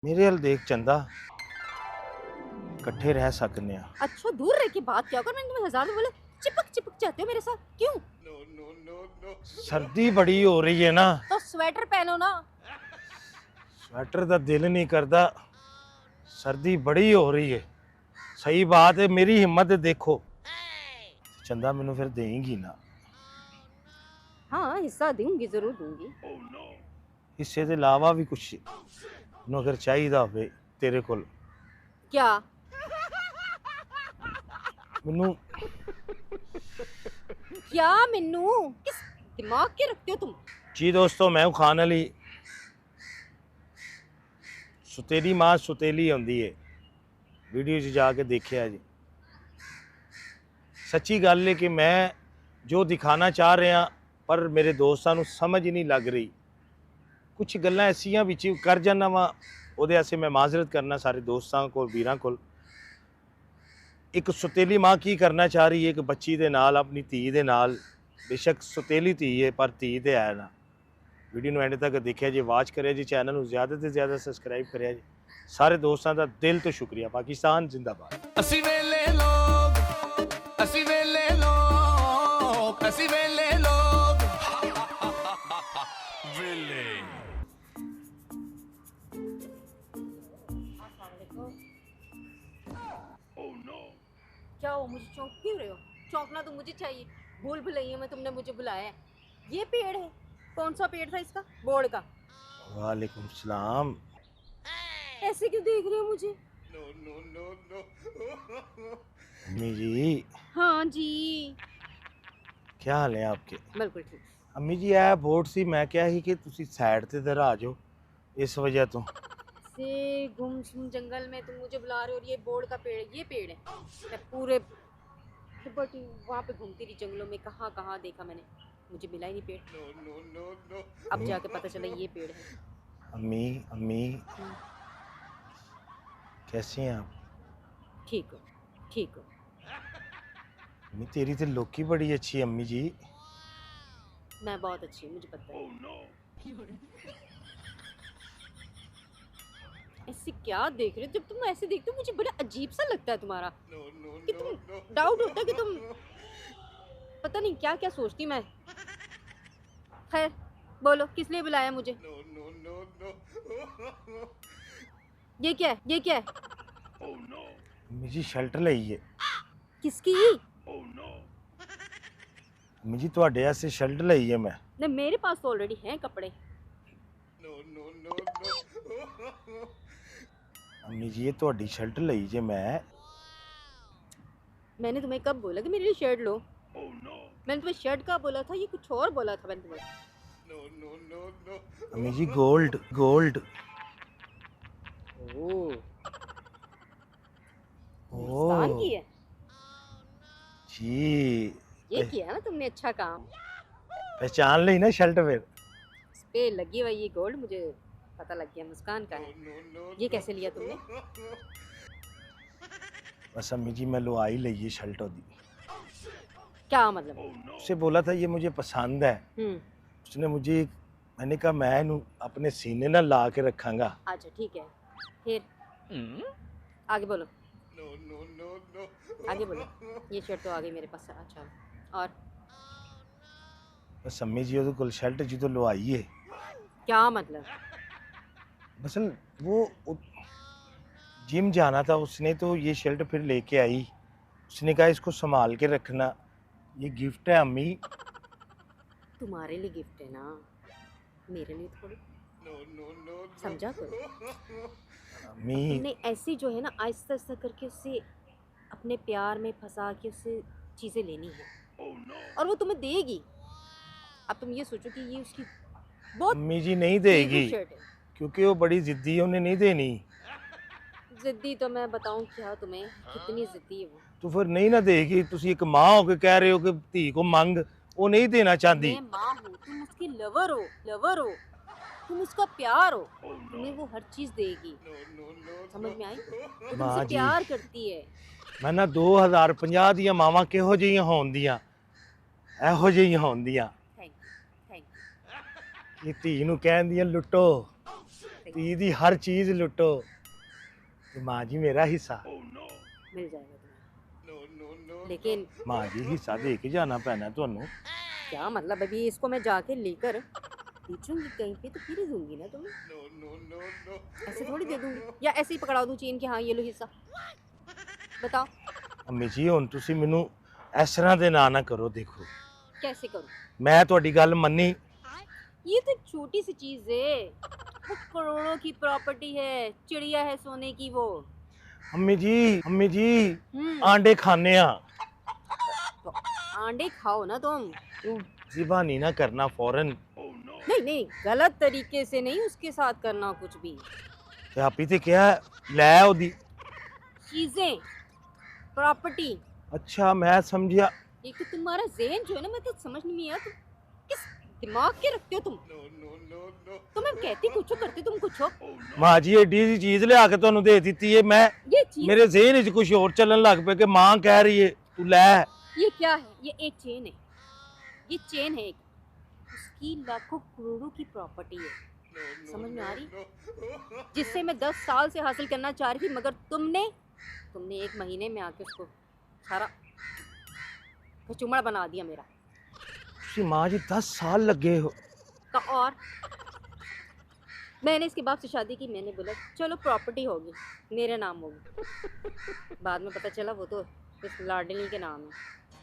मेरे हल देख चंदा, इकट्ठे रह सकने हैं। अच्छा दूर रह के बात क्या कर, मैंने तुम्हें हजार बोले चिपक चिपक जाते हो मेरे साथ क्यों? सर्दी बड़ी हो रही है ना, तो स्वेटर पहनो ना। स्वेटर का दिल नहीं करता, सर्दी बड़ी हो रही है। सही बात है, मेरी हिम्मत देखो। चंदा मैनू फिर देगी ना? हाँ हिस्सा दूंगी, जरूर दूंगी। हिस्से के अलावा भी कुछ मैनू अगर चाहिए हो तेरे को, क्या? मैनू क्या मिन्नू, किस दिमाग के रखते हो तुम? जी दोस्तों, मैं खान अली सुतेली मां सुतेली आंदी है, वीडियो च जाके देखिया जी। सच्ची गल है कि मैं जो दिखाना चाह रहा पर मेरे दोस्तों को समझ नहीं लग रही। कुछ गल्लां ऐसियां विच कर जाना वा, ਉਹਦੇ वास्ते मैं माजरत करना सारे दोस्तों को, वीरां को। एक सुतेली माँ की करना चाह रही है एक बच्ची दे नाल, अपनी धी दे नाल। बेशक सुतेली धी है पर धी ते है ना। वीडियो ਨੂੰ एंड तक देखिया जी, वाच करिया जी, चैनल ਨੂੰ ज़्यादा से ज़्यादा सब्सक्राइब करिया जी। सारे दोस्तों का दिल तो शुक्रिया। पाकिस्तान जिंदाबाद। ਅਸੀਂ ਵੇਲੇ ਲੋਕ, ਅਸੀਂ ਵੇਲੇ ਲੋਕ, ਅਸੀਂ ਵੇਲੇ ਲੋਕ, ਵੇਲੇ। क्या हो, मुझे चौंक क्यों रहे हो? चौंकना तो मुझे चाहिए, भूल भुलैया में तुमने मुझे बुलाया है। ये पेड़ है, कौन सा पेड़ था इसका? बोर्ड का। वालेकुम सलाम। ऐसे क्यों देख रहे हो मुझे? अम्मी जी, हाँ जी क्या हाल है आपके? बिल्कुल ठीक। अम्मी जी यह बोर्ड सी, मैं क्या ही कि तुसी साइड ते इधर आ जाओ, इस वजह तो। से गुमसुम जंगल में तुम मुझे बुला रहे हो और ये बोर्ड का पेड़, ये पेड़ है। मैं पूरे बट वहाँ पे घूमती रही जंगलों में, कहाँ कहाँ देखा मैंने, मुझे मिला ही नहीं पेड़। अब जाके पता चला ये पेड़ है। अम्मी अम्मी कैसे हैं आप? ठीक हो, ठीक हो। अम्मी तेरी तो लुक ही बड़ी अच्छी है अम्मी जी। मैं बहुत अच्छी हूँ, मुझे पता है। ऐसे क्या देख रहे हो? जब तुम ऐसे देखते हो मुझे बड़ा अजीब सा लगता है तुम्हारा, कि तुम डाउट होता है कि तुम पता नहीं क्या क्या सोचती मैं। खैर बोलो, किस लिए बुलाया मुझे? ये क्या है, ये क्या है? अम्मी जी शर्ट लई है। किसकी? अम्मी जी तुहाडे वास्ते शर्ट लई है मैं। नहीं, मेरे पास तो ऑलरेडी हैं कपड़े। अम्मी जी ये तुहाडी शर्ट लई जे मैं। मैंने तुम्हें कब बोला कि मेरे लिए शर्ट लो? मैंने तुम्हें शर्ट का बोला था, ये कुछ और बोला था मैंने तुम्हें। अम्मी जी गोल्ड गोल्ड। ओह, मुस्कान ओ की है जी, ये, किया ना तुमने अच्छा काम। पहचान ली ना शर्ट फिर? इस पे लगी हुई ये गोल्ड, मुझे पता लग गया मुस्कान का है। ये कैसे लिया तुमने? बस अम्मी जी मैं लुआई लई है शर्ट ओदी। क्या मतलब? उससे बोला था ये मुझे पसंद है, उसने मुझे, मैंने कहा मैं इन्हू अपने सीने ना ला के रखांगा। अच्छा ठीक है, फिर आगे बोलो, आगे बोलो। ये शर्ट तो आ गई मेरे पास। अच्छा, और बस अम्मी जी ओदे कोल शर्ट जो लुआई है। क्या मतलब? बस वो जिम जाना था उसने, तो ये शर्ट फिर लेके आई। उसने कहा इसको संभाल के रखना, ये गिफ्ट है अम्मी। तुम्हारे लिए गिफ्ट है ना, मेरे लिए थोड़ी। समझा करो। अम्मी तुमने ऐसे जो है ना आहिस्ता आहिस्ता करके उससे अपने प्यार में फंसा के उससे चीज़ें लेनी है, और वो तुम्हें देगी। अब तुम ये सोचो कि ये उसकी बहुत अम्मी जी नहीं फेवरेट देगी, शर्ट है। क्योंकि वो बड़ी जिद्दी है, उन्हें नहीं देनी। जिद्दी तो मैं बताऊं क्या तुम्हें, कितनी जिद्दी है वो। तो फिर नहीं ना देगी। तुसी एक माँ हो के कह रहे हो कि धी को मंग, वो नहीं देना चाहती। मैं माँ हूँ, तुम उसकी लवर हो, लवर हो, तुम उसका प्यार हो, तुम्हें वो हर चीज देगी। समझ में आई? वो माँ तुमसे जी प्यार करती है। मैं ना 2050 ਦੀਆਂ ਮਾਵਾਂ ਕਿਹੋ ਜਿਹੀਆਂ ਹੋਣਦੀਆਂ, ਇਹੋ ਜਿਹੀਆਂ ਹੋਣਦੀਆਂ थैंक यू, थैंक ਕਿ ਧੀ ਨੂੰ ਕਹਿੰਦੀਆਂ ਲੁੱਟੋ। यू। धी दी हर चीज लुटो ते माँ जी मेरा हिस्सा मिल जाएगा तुम्हें, लेकिन माँ जी हिस्सा दे के जाना पैना ਤੁਹਾਨੂੰ क्या मतलब, अभी इसको मैं जाके लेकर बेचूंगी कहीं पे तो फिर ही दूंगी ना तुम्हें, ऐसे थोड़ी दे दूंगी या ऐसे ही पकड़ा दूं चीन के हाँ ये लो हिस्सा। बताओ ਅੰਮੀ ਜੀ ਹੁਣ ਤੁਸੀਂ ਮੈਨੂੰ ਇਸ ਤਰ੍ਹਾਂ ਦੇ ਨਾ ਕਰੋ। ਦੇਖੋ कैसे करूं? ਮੈਂ ਤੁਹਾਡੀ ਗੱਲ ਮੰਨੀ, ये तो एक छोटी सी चीज है, वो करोड़ों की प्रॉपर्टी है, चिड़िया है सोने की वो। ਅੰਮੀ ਜੀ हम्म, ਆਂਡੇ ਖਾਣੇ ਆ। तो अंडे खाओ ना तुम। ਤੂੰ ਜ਼ਬਾਨੀ ਨਾ ਕਰਨਾ ਫੌਰਨ नहीं नहीं, गलत तरीके से नहीं उसके साथ करना कुछ भी। ਤੇ ਆਪੀ ਤੇ ਕਿਹਾ ਲੈ ਉਹਦੀ। चीजें, प्रॉपर्टी। ਅੱਛਾ ਮੈਂ ਸਮਝਿਆ। एक तो तुम्हारा ज़हन जो है ना, मैं तो समझ नहीं आया तुम किस दिमाग के रखते हो तुम। तो मैं कहती कुछ हो करते तुम कुछ हो। ਮਾਂ ਜੀ ਏਡੀ ਜੀ ਚੀਜ਼ ਲਿਆ ਕੇ ਤੁਹਾਨੂੰ ਦੇ ਦਿੱਤੀ ਏ, ਮੈਂ ये चीज ਮੇਰੇ ਜ਼ਿਹਨ ਵਿੱਚ ਕੁਝ ਹੋਰ ਚੱਲਣ ਲੱਗ ਪਿਆ ਕਿ ਮਾਂ ਕਹਿ ਰਹੀ ਏ ਤੂੰ ਲੈ। ये क्या है? ये एक चेन है, ये चेन है एक, उसकी लाखों करोड़ों की प्रॉपर्टी है, समझ में आ रही? जिससे मैं 10 साल से हासिल करना चाह रही थी, मगर तुमने 1 महीने में आके उसको सारा कचूमड़ बना दिया मेरा। ਤੁਸੀਂ ਮਾਂ जी 10 साल लगे हो। तो और मैंने इसके बाप से शादी की, मैंने बोला चलो प्रॉपर्टी होगी मेरे नाम होगी। बाद में पता चला वो तो इस लाडली के नाम है।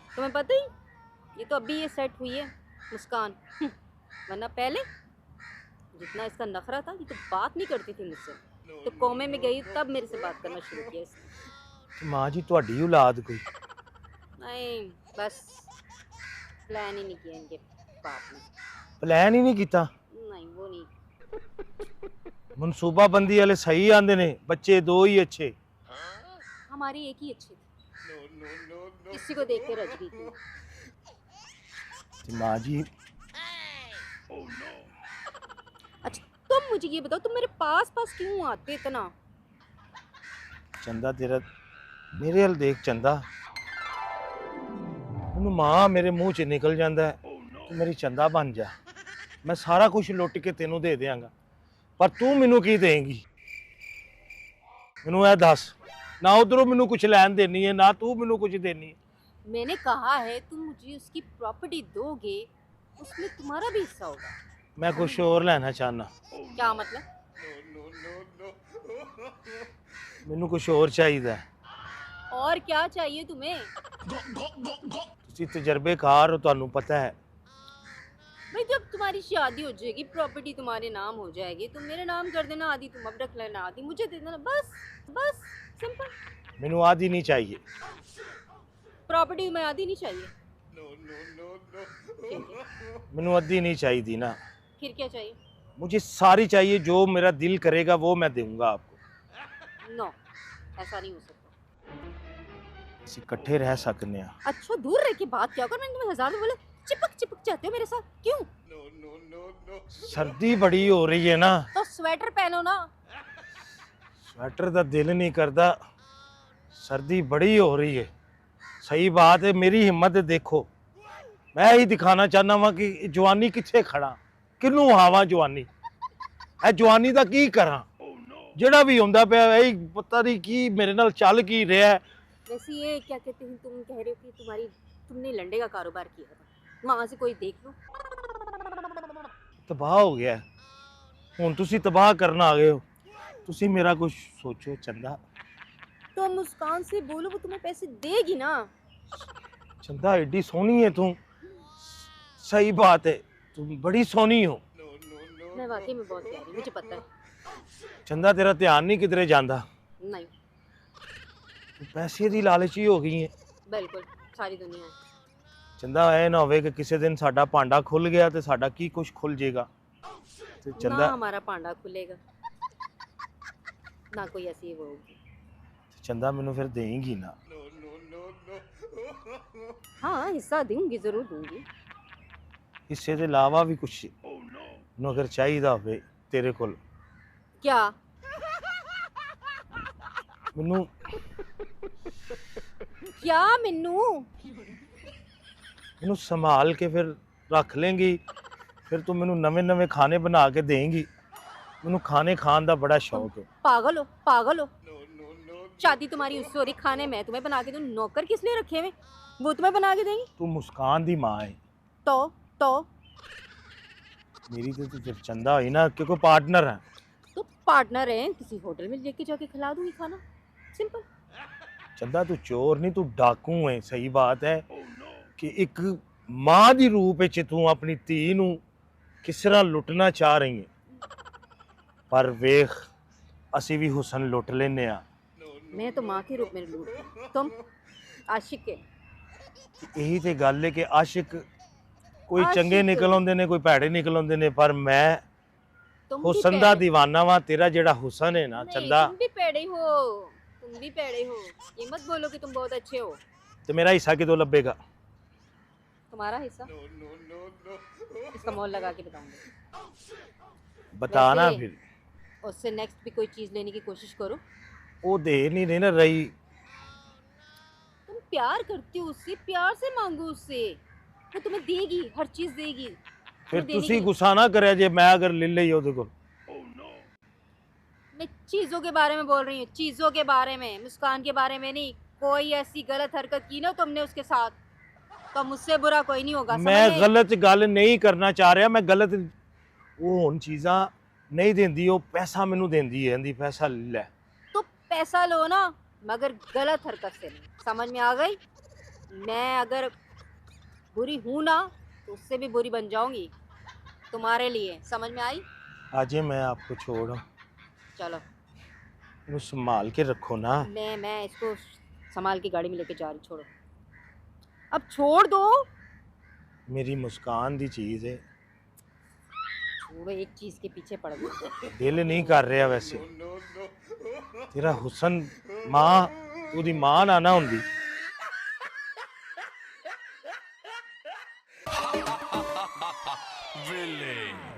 तुम्हें पता ही, ये तो अभी ये सेट हुई है मुस्कान, वरना पहले जितना इसका नखरा था, ये तो बात नहीं करती थी मुझसे, तो कौमे में गई तब मेरे से बात करना शुरू किया इसने। ਮਾਂ जी ਤੁਹਾਡੀ औलाद कोई नहीं, बस प्लान ही नहीं किया इनके बाप ने। प्लान ही नहीं ਕੀਤਾ। नहीं वो नहीं। ਮਨਸੂਬਾਬੰਦੀ ਵਾਲੇ ਸਹੀ ਆਂਦੇ ਨੇ, ਬੱਚੇ 2 ही अच्छे। हमारी एक ही अच्छी थी, किसी को देख के रज गई थी। माँ जी अच्छा तुम मुझे ये बताओ, तुम मेरे पास क्यों आते इतना? चंदा तेरा मेरे हल देख चंदा, ਉਹਨੂੰ ਮਾਂ ਮੇਰੇ ਮੂੰਹ 'ਚ ਨਿਕਲ ਜਾਂਦਾ ਹੈ, ਤੂੰ ਮੇਰੀ ਚੰਦਾ ਬਣ ਜਾ, ਮੈਂ ਸਾਰਾ ਕੁਝ ਲੁੱਟ ਕੇ ਤੈਨੂੰ ਦੇ ਦਿਆਂਗਾ, ਪਰ ਤੂੰ ਮੈਨੂੰ ਕੀ ਦੇਂਗੀ? ਮੈਨੂੰ ਇਹ ਦੱਸ, ਨਾ ਉਧਰੋਂ ਮੈਨੂੰ ਕੁਝ ਲੈਣ ਦੇਣੀ ਹੈ, ਨਾ ਤੂੰ ਮੈਨੂੰ ਕੁਝ ਦੇਣੀ है। मैंने कहा है तुम मुझे उसकी प्रॉपर्टी दोगे, उसमें तुम्हारा भी हिस्सा होगा। मैं कुछ और लेना चाहना। क्या मतलब? ਮੈਨੂੰ ਕੁਝ ਹੋਰ ਚਾਹੀਦਾ ਹੈ। और क्या चाहिए तुम्हें? ਤੁਸੀਂ ਤਜਰਬੇਕਾਰ ਹੋ, ਤੁਹਾਨੂੰ ਪਤਾ है। भाई जब तुम्हारी शादी हो जाएगी, प्रॉपर्टी तुम्हारे नाम हो जाएगी, तुम मेरे नाम कर देना, आधी तुम अब रख लेना, आधी मुझे दे देना, बस सिंपल। ਮੈਨੂੰ आधी नहीं चाहिए। प्रॉपर्टी में आधी नहीं चाहिए? ਮੈਨੂੰ आधी नहीं चाहिए ना, फिर क्या चाहिए? मुझे सारी चाहिए, जो मेरा दिल करेगा वो मैं दूंगा आपको। नो, ऐसा नहीं हो सकता। ਅਸੀਂ ਇਕੱਠੇ ਰਹਿ ਸਕਨੇ ਆ। अच्छा दूर रह के बात क्या कर, मैंने तुम्हें 1000 बार बोला, चिपक जाते हो मेरे साथ क्यों? सर्दी बड़ी हो रही है ना, तो स्वेटर पहनो ना। स्वेटर का दिल नहीं करता, सर्दी बड़ी हो रही है। सही बात है, मेरी हिम्मत देखो, मैं ही दिखाना चाहना वा कि जवानी किथे खड़ा, किनू हावा जवानी, ए जवानी का की करा, ਜਿਹੜਾ भी ਹੁੰਦਾ ਪਿਆ ਇਹ ਪਤਾ नहीं की मेरे नाल चल की रहा है। वैसे ये क्या कहते हैं, तुम कह रहे हो कि तुमने लंडे का कारोबार किया था, वहां से कोई देख लो। तबाह हो गया हूँ, तुसी तबाह करना आ गए हो, तुसी मेरा कुछ सोचो चंदा। तो मुस्कान से बोलो, वो तुम्हें पैसे देगी ना। चंदा एडी सोहनी है तू, सही बात है, तुम बड़ी सोहनी हो। मैं वाकई में बहुत प्यारी, मुझे पता है। चंदा तेरा ध्यान नहीं किधरे जाता, नहीं तू पैसे की लालची हो गई है। बिल्कुल, सारी दुनिया है। चंदा ऐ ना होवे कि किसी दिन साडा भांडा खुल गया तो साडा की कुछ खुल जाएगा। तो ना चंदा हमारा पांडा खुलेगा, ना कोई ऐसी वो होगी। चंदा मैनू फिर देंगी ना? हाँ हिस्सा दूंगी, जरूर दूंगी। हिस्से के अलावा भी कुछ मैनू अगर चाहिए होवे तेरे कोल, क्या? मैनू क्या मिन्नू? मैनू संभाल के फिर रख लेंगी, फिर तू मैनू नवे नवे खाने बना के देंगी। ਮੈਨੂੰ ਖਾਣੇ ਖਾਣ ਦਾ ਬੜਾ ਸ਼ੌਕ ਹੈ। पागल हो शादी तुम्हारी उससे हो रही, खाने मैं तुम्हें बना के दूं, नौकर किस लिए रखे हुए, वो तुम्हें बना के देंगी। ਤੂੰ ਮੁਸਕਾਨ ਦੀ ਮਾਂ ਹੈ तो ਮੇਰੀ ਤੇ ਤੂੰ ਫਿਰ ਚੰਦਾ ਹੋਈ ਨਾ ਕਿ ਕੋਈ ਪਾर्टनर ਹੈ। तो पार्टनर है, किसी होटल में लेके जाके खिला दूंगी खाना, सिंपल। ਚੰਦਾ ਤੂੰ ਚੋਰ ਨਹੀਂ, ਤੂੰ ਡਾਕੂ ਹੈ। ਸਹੀ ਬਾਤ ਹੈ ਕਿ ਇੱਕ ਮਾਂ ਦੀ ਰੂਪ ਵਿੱਚ ਤੂੰ ਆਪਣੀ ਧੀ ਨੂੰ ਕਿਸ ਤਰ੍ਹਾਂ ਲੁੱਟਣਾ ਚਾਹ ਰਹੀ ਹੈ। ਪਰ ਵੇਖ ਅਸੀਂ ਵੀ ਹੁਸਨ ਲੁੱਟ ਲੈਨੇ ਆ। मैं तो माँ के रूप में लूट, तुम आशिक के। ਇਹੀ ਤੇ ਗੱਲ ਹੈ ਕਿ ਆਸ਼ਿਕ ਕੋਈ ਚੰਗੇ ਆਸ਼ਿਕ। ਨਿਕਲ ਆਉਂਦੇ ਨੇ, ਕੋਈ ਭੈੜੇ ਨਿਕਲ ਆਉਂਦੇ ਨੇ, ਪਰ ਮੈਂ तुम भी ਹੁਸਨ ਦਾ पैड़े- ਦੀਵਾਨਾ ਵਾਂ। ਤੇਰਾ ਜਿਹੜਾ ਹੁਸਨ ਹੈ ਨਾ नहीं, ਚੰਦਾ, तुम भी पैड़े हो, तुम भी पैड़े हो। ये मत बोलो कि तुम बहुत अच्छे हो। ਤੇ ਮੇਰਾ ਹਿੱਸਾ ਕਿਦੋਂ ਲੱਭੇਗਾ? तुम्हारा हिस्सा इसका मोल लगा के बताऊंगी। ਬਤਾ ਨਾ वैसे- ਫਿਰ। उससे नेक्स्ट भी कोई चीज लेने की कोशिश करो। ਉਹ ਦੇ ਨਹੀਂ ਰਹੀ ਨਾ ਰਹੀ। तुम प्यार करती हो उससे, प्यार से मांगो उससे, वो तुम्हें देगी, हर चीज देगी। ਫਿਰ देने ਤੁਸੀਂ की- ਗੁੱਸਾ ਨਾ ਕਰਿਆ ਜੇ ਮੈਂ ਅਗਰ ਲੈ ਲਈ ਉਹਦੇ ਕੋਲ। मैं चीजों के बारे में बोल रही हूँ, चीजों के बारे में, मुस्कान के बारे में नहीं। कोई ऐसी गलत हरकत की ना तुमने उसके साथ तो मुझसे बुरा कोई नहीं होगा। ਮੈਂ समझ गए? ਗਲਤ ਗੱਲ ਨਹੀਂ ਕਰਨਾ ਚਾਹ ਰਿਹਾ। ਮੈਂ ਗਲਤ ਉਹ ਹੁਣ ਚੀਜ਼ਾਂ ਨਹੀਂ ਦਿੰਦੀ, ਉਹ ਪੈਸਾ ਮੈਨੂੰ ਦਿੰਦੀ ਹੈ, ਕਹਿੰਦੀ ਪੈਸਾ ਲੈ। तो पैसा लो ना, मगर गलत हरकत से नहीं। समझ में आ गई? मैं अगर बुरी हूं ना तो उससे भी बुरी बन जाऊंगी तुम्हारे लिए। समझ में आई? आज मैं आपको छोड़, चलो ਇਹਨੂੰ ਸੰਭਾਲ ਕੇ ਰੱਖੋ ना। मैं इसको संभाल के गाड़ी में लेके जा रही। छोड़ो, अब छोड़ दो। मेरी मुस्कान दी चीज है, छोड़ो, एक चीज के पीछे पड़ गए। दिल नहीं कर रहा वैसे। तेरा हुसन मां, ਉਹਦੀ ਮਾਂ ਨਾ ਨਾ ਹੁੰਦੀ। Villain.